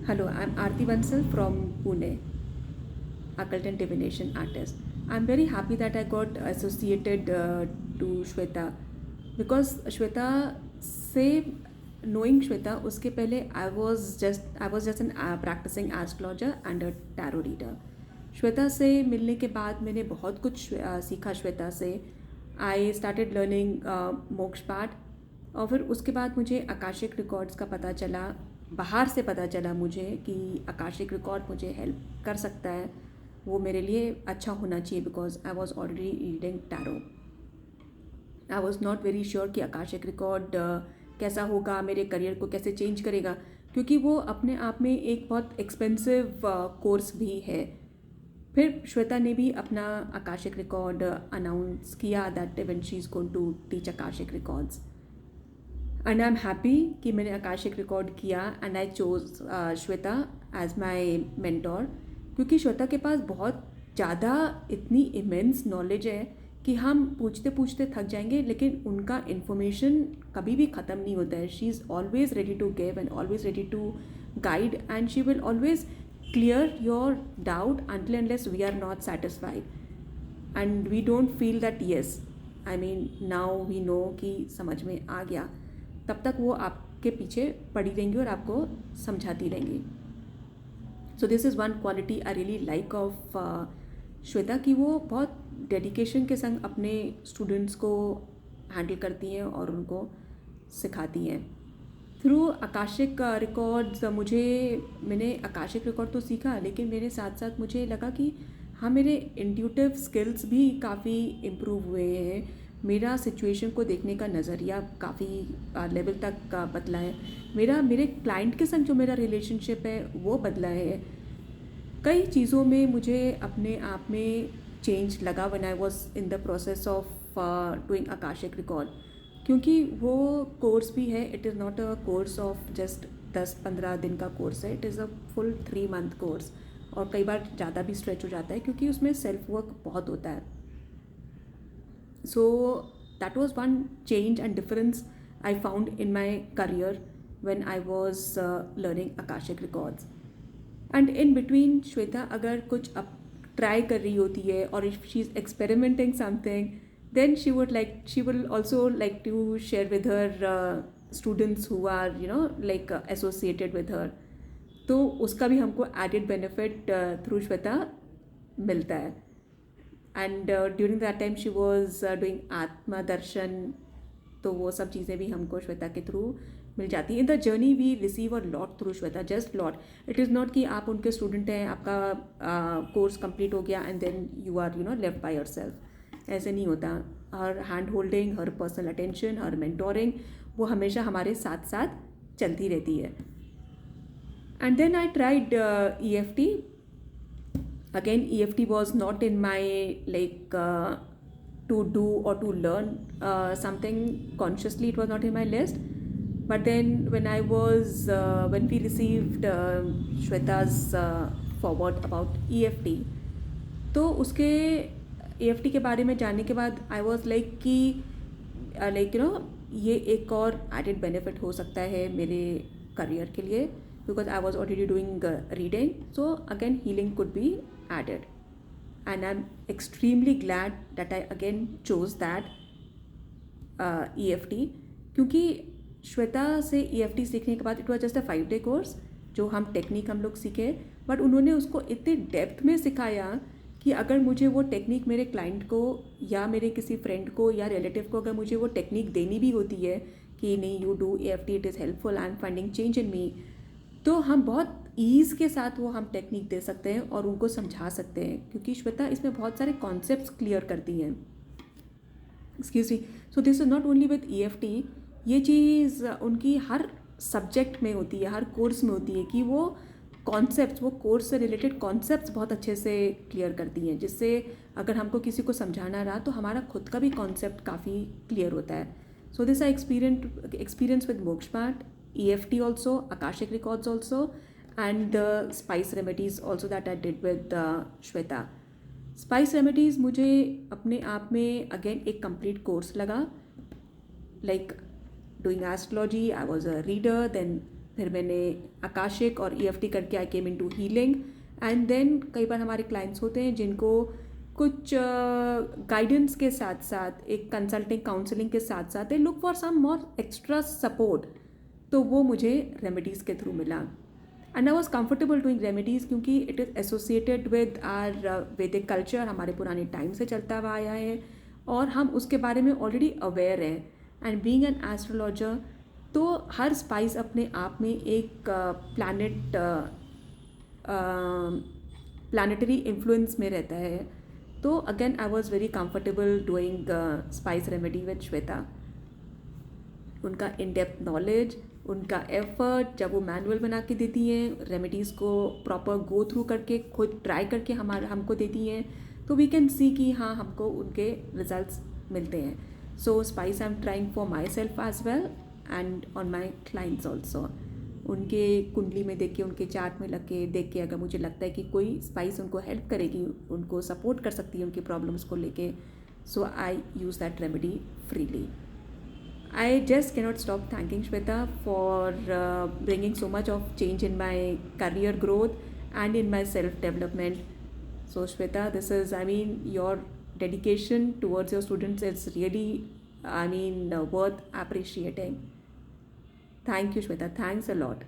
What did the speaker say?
Hello, I'm Aarti Bansal from Pune, occult and divination artist. I'm very happy that I got associated to Shweta because Shweta से knowing Shweta उसके पहले I was just an practicing astrologer and a tarot reader. Shweta से मिलने के बाद मैंने बहुत कुछ सीखा श्वेता से. आई स्टार्टेड लर्निंग मोक्ष पाठ. और फिर उसके बाद मुझे आकाशिक रिकॉर्ड्स का पता चला. बाहर से पता चला मुझे कि आकाशिक रिकॉर्ड मुझे हेल्प कर सकता है. वो मेरे लिए अच्छा होना चाहिए because I was already reading tarot. I was not very sure कि आकाशिक रिकॉर्ड कैसा होगा, मेरे करियर को कैसे चेंज करेगा, क्योंकि वो अपने आप में एक बहुत एक्सपेंसिव कोर्स भी है. फिर श्वेता ने भी अपना आकाशिक रिकॉर्ड अनाउंस किया that even she is going to teach Akashic records. And I am happy कि मैंने आकाशिक रिकॉर्ड किया and I chose Shweta as my mentor, क्योंकि श्वेता के पास बहुत ज़्यादा इतनी इमेंस नॉलेज है कि हम पूछते पूछते थक जाएंगे, लेकिन उनका इन्फॉर्मेशन कभी भी ख़त्म नहीं होता है. She is always ready to give and always ready to guide, and she will always clear your doubt until unless we are not satisfied and we don't feel that yes, I mean now we know कि समझ में आ गया. तब तक वो आपके पीछे पड़ी रहेंगी और आपको समझाती रहेंगी. So this is one quality I really like of Shweta, कि वो बहुत डेडिकेशन के संग अपने स्टूडेंट्स को हैंडल करती हैं और उनको सिखाती हैं. थ्रू आकाशिक रिकॉर्ड्स मैंने आकाशिक रिकॉर्ड तो सीखा, लेकिन मेरे साथ साथ मुझे लगा कि हाँ, मेरे इंट्यूटिव स्किल्स भी काफ़ी इम्प्रूव हुए हैं. मेरा सिचुएशन को देखने का नज़रिया काफ़ी लेवल तक बदला है. मेरे क्लाइंट के संग जो मेरा रिलेशनशिप है वो बदला है. कई चीज़ों में मुझे अपने आप में चेंज लगा when I was in the process of doing Akashic record, क्योंकि वो कोर्स भी है. It is not a course of just 10-15 दिन का कोर्स है. It is a full 3 month course, और कई बार ज़्यादा भी स्ट्रेच हो जाता है क्योंकि उसमें सेल्फ वर्क बहुत होता है. So that was one change and difference I found in my career when I was learning Akashic records. And in between Shweta अगर कुछ अब ट्राई कर रही होती है और if she is experimenting something, then she will also like to share with her students who are associated with her. तो उसका भी हमको added benefit through श्वेता मिलता है. And during that time she was doing आत्मा दर्शन, तो वो सब चीज़ें भी हमको श्वेता के थ्रू मिल जाती है. In the journey we receive a lot through Shweta, just lot. It is not कि आप उनके स्टूडेंट हैं, आपका कोर्स कंप्लीट हो गया and then you are left by yourself. ऐसे नहीं होता. हर हैंड होल्डिंग, हर पर्सनल अटेंशन, हर मेंटोरिंग, वो हमेशा हमारे साथ साथ चलती रहती है. And then I tried EFT. Again EFT was not in my to do or to learn something consciously. It was not in my list. But then when we received Shweta's forward about EFT, तो उसके EFT के बारे में जानने के बाद I was like कि ये एक और एडेड बेनिफिट हो सकता है मेरे करियर के लिए, because I was already doing reading. So again healing could be added, and I'm extremely glad that I again chose that EFT. क्योंकि श्वेता से EFT सीखने के बाद it was just a 5-day course, जो हम टेक्निक हम लोग सीखे, बट उन्होंने उसको इतने डेप्थ में सिखाया कि अगर मुझे वो टेक्निक मेरे क्लाइंट को या मेरे किसी फ्रेंड को या रिलेटिव को अगर मुझे वो टेक्निक देनी भी होती है कि नहीं, you do EFT, it is helpful, I am finding change in me, तो हम बहुत ईज़ के साथ वो हम टेक्निक दे सकते हैं और उनको समझा सकते हैं, क्योंकि श्वेता इसमें बहुत सारे कॉन्सेप्ट्स क्लियर करती हैं. Excuse me. So this is not only with EFT. ये चीज़ उनकी हर सब्जेक्ट में होती है, हर कोर्स में होती है, कि वो कॉन्सेप्ट्स, वो कोर्स से रिलेटेड कॉन्सेप्ट्स बहुत अच्छे से क्लियर करती हैं, जिससे अगर हमको किसी को समझाना रहा तो हमारा खुद का भी कॉन्सेप्ट काफ़ी क्लियर होता है. So this I experience with मोक्ष पाठ, EFT also, Akashic Records also, and the spice remedies also that I did with Shweta. Spice remedies मुझे अपने आप में अगेन एक complete कोर्स लगा. Like doing astrology, I was a reader, then फिर मैंने आकाशिक और EFT करके I came into healing. And then कई बार हमारे क्लाइंट्स होते हैं जिनको कुछ गाइडेंस के साथ साथ एक कंसल्टिंग काउंसलिंग के साथ साथ they look for some more extra support, तो वो मुझे रेमेडीज़ के थ्रू मिला। And I was comfortable doing remedies क्योंकि it is associated with our Vedic culture, हमारे पुराने टाइम से चलता हुआ आया है और हम उसके बारे में ऑलरेडी अवेयर हैं। एंड बीइंग एन एस्ट्रोलॉजर, तो हर स्पाइस अपने आप में एक प्लानिटरी इन्फ्लुएंस में रहता है। तो again I was very comfortable doing spice remedy with Shweta. उनका इन डेप्थ नॉलेज, उनका एफर्ट, जब वो मैनुअल बना के देती हैं, रेमेडीज़ को प्रॉपर गो थ्रू करके खुद ट्राई करके हमको देती हैं, तो वी कैन सी कि हाँ हमको उनके रिजल्ट्स मिलते हैं। So spice I am trying for myself as well and on my clients also. उनके कुंडली में देख के, उनके चार्ट में लग के देख के अगर मुझे लगता है कि कोई स्पाइस उनको हेल्प करेगी, उनको सपोर्ट कर सकती है उनकी प्रॉब्लम्स को लेके, so I use that remedy freely. I just cannot stop thanking Shweta for bringing so much of change in my career growth and in my self-development. So Shweta, this is, I mean, your dedication towards your students is really, I mean, worth appreciating. Thank you, Shweta. Thanks a lot.